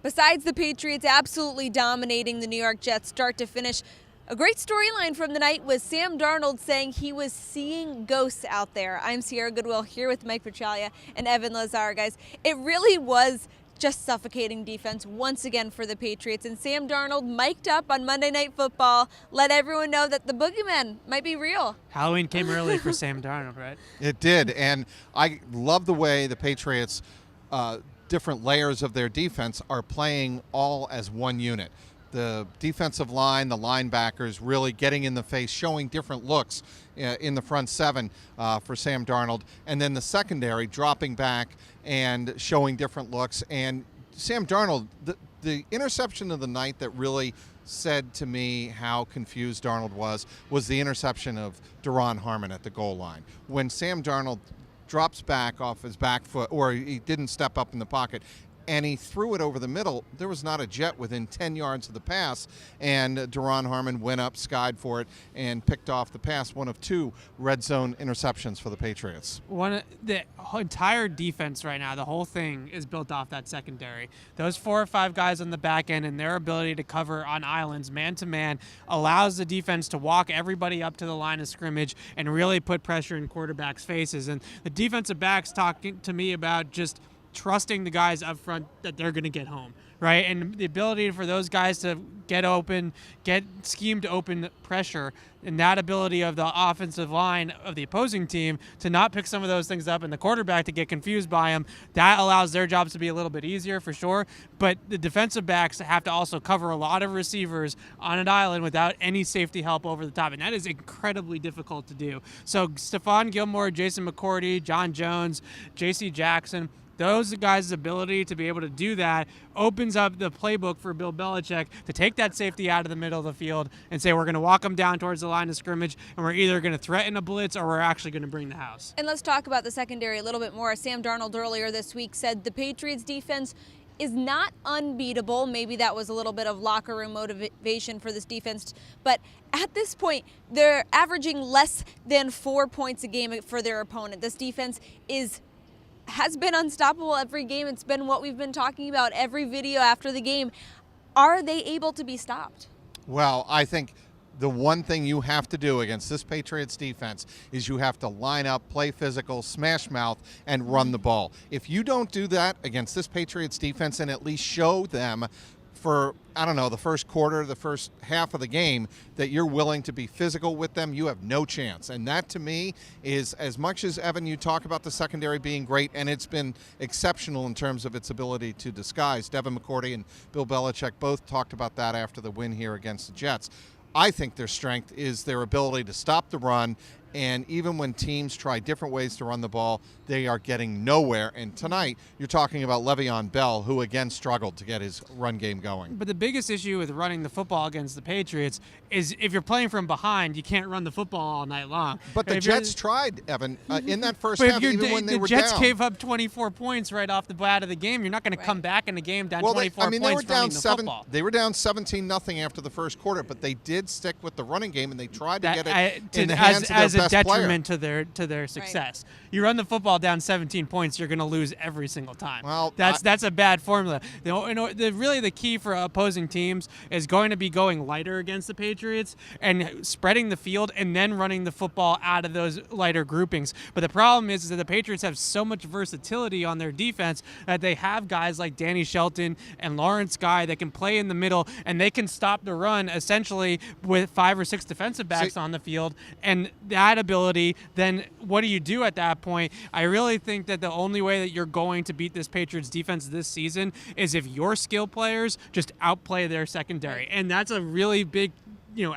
Besides the Patriots absolutely dominating the New York Jets start to finish, a great storyline from the night was Sam Darnold saying he was seeing ghosts out there. I'm Sierra Goodwill here with Mike Petraglia and Evan Lazar. Guys, it really was just suffocating defense once again for the Patriots. And Sam Darnold, mic'd up on Monday Night Football, let everyone know that the boogeyman might be real. Halloween came early for Sam Darnold, right? It did, and I love the way the Patriots, different layers of their defense are playing all as one unit. The defensive line, the linebackers really getting in the face, showing different looks in the front seven for Sam Darnold. And then the secondary dropping back and showing different looks. And Sam Darnold, the interception of the night that really said to me how confused Darnold was the interception of Duron Harmon at the goal line. When Sam Darnold drops back off his back foot, or he didn't step up in the pocket, and he threw it over the middle. There was not a jet within 10 yards of the pass, and Duron Harmon went up, skied for it, and picked off the pass. One of two red zone interceptions for the Patriots. The entire defense right now, the whole thing is built off that secondary. Those 4 or 5 guys on the back end and their ability to cover on islands, man-to-man, allows the defense to walk everybody up to the line of scrimmage and really put pressure in quarterbacks' faces. And the defensive backs talking to me about just trusting the guys up front that they're going to get home, right? And the ability for those guys to get open, get schemed open pressure, and that ability of the offensive line of the opposing team to not pick some of those things up and the quarterback to get confused by them, that allows their jobs to be a little bit easier for sure. But the defensive backs have to also cover a lot of receivers on an island without any safety help over the top, and that is incredibly difficult to do. So Stephon Gilmore, Jason McCourty, John Jones, J.C. Jackson, those guys' ability to be able to do that opens up the playbook for Bill Belichick to take that safety out of the middle of the field and say, we're going to walk them down towards the line of scrimmage, and we're either going to threaten a blitz or we're actually going to bring the house. And let's talk about the secondary a little bit more. Sam Darnold earlier this week said the Patriots defense is not unbeatable. Maybe that was a little bit of locker room motivation for this defense. But at this point, they're averaging less than 4 points a game for their opponent. This defense has been unstoppable every game. It's been what we've been talking about every video after the game. Are they able to be stopped? Well, I think the one thing you have to do against this Patriots defense is you have to line up, play physical, smash mouth, and run the ball. If you don't do that against this Patriots defense and at least show them for, I don't know, the first quarter, the first half of the game, that you're willing to be physical with them, you have no chance. And that, to me, is, as much as, Evan, you talk about the secondary being great, and it's been exceptional in terms of its ability to disguise. Devin McCourty and Bill Belichick both talked about that after the win here against the Jets. I think their strength is their ability to stop the run, and even when teams try different ways to run the ball, they are getting nowhere. And tonight, you're talking about Le'Veon Bell, who again struggled to get his run game going. But the biggest issue with running the football against the Patriots is if you're playing from behind, you can't run the football all night long. But the Jets tried, Evan, in that first half, even when they were down. The Jets gave up 24 points right off the bat of the game. You're not going to come back in the game down 24 points they were down running the football. They were down 17-0 after the first quarter, but they did stick with the running game, and they tried to get it in the hands of their best player. As a detriment to their success. Right. You run the football down 17 points, you're going to lose every single time. Well, that's a bad formula. Really the key for opposing teams is going to be going lighter against the Patriots and spreading the field and then running the football out of those lighter groupings. But the problem is that the Patriots have so much versatility on their defense that they have guys like Danny Shelton and Lawrence Guy that can play in the middle, and they can stop the run essentially with 5 or 6 defensive backs on the field. And that ability, then what do you do at that point? I really think that the only way that you're going to beat this Patriots defense this season is if your skill players just outplay their secondary. And that's a really big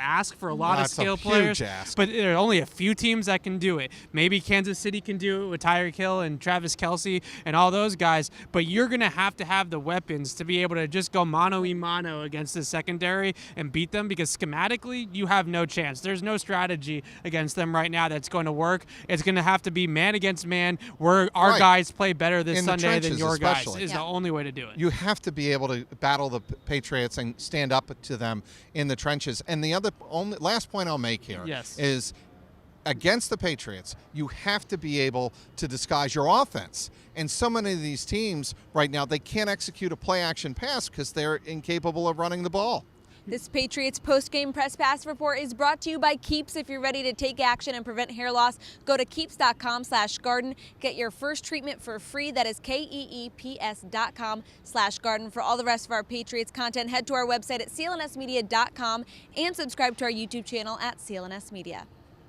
ask for a lot of skill players. But there are only a few teams that can do it. Maybe Kansas City can do it with Tyreek Hill and Travis Kelce and all those guys. But you're going to have the weapons to be able to just go mano-a-mano against the secondary and beat them, because schematically you have no chance. There's no strategy against them right now that's going to work. It's going to have to be man against man, where our guys play better this Sunday than your guys is the only way to do it. You have to be able to battle the Patriots and stand up to them in the trenches. And the last point I'll make here is against the Patriots, you have to be able to disguise your offense. And so many of these teams right now, they can't execute a play-action pass because they're incapable of running the ball. This Patriots post-game press pass report is brought to you by Keeps. If you're ready to take action and prevent hair loss, go to keeps.com/garden. Get your first treatment for free. That is KEEPS.com/garden. For all the rest of our Patriots content, head to our website at clnsmedia.com and subscribe to our YouTube channel at CLNS Media.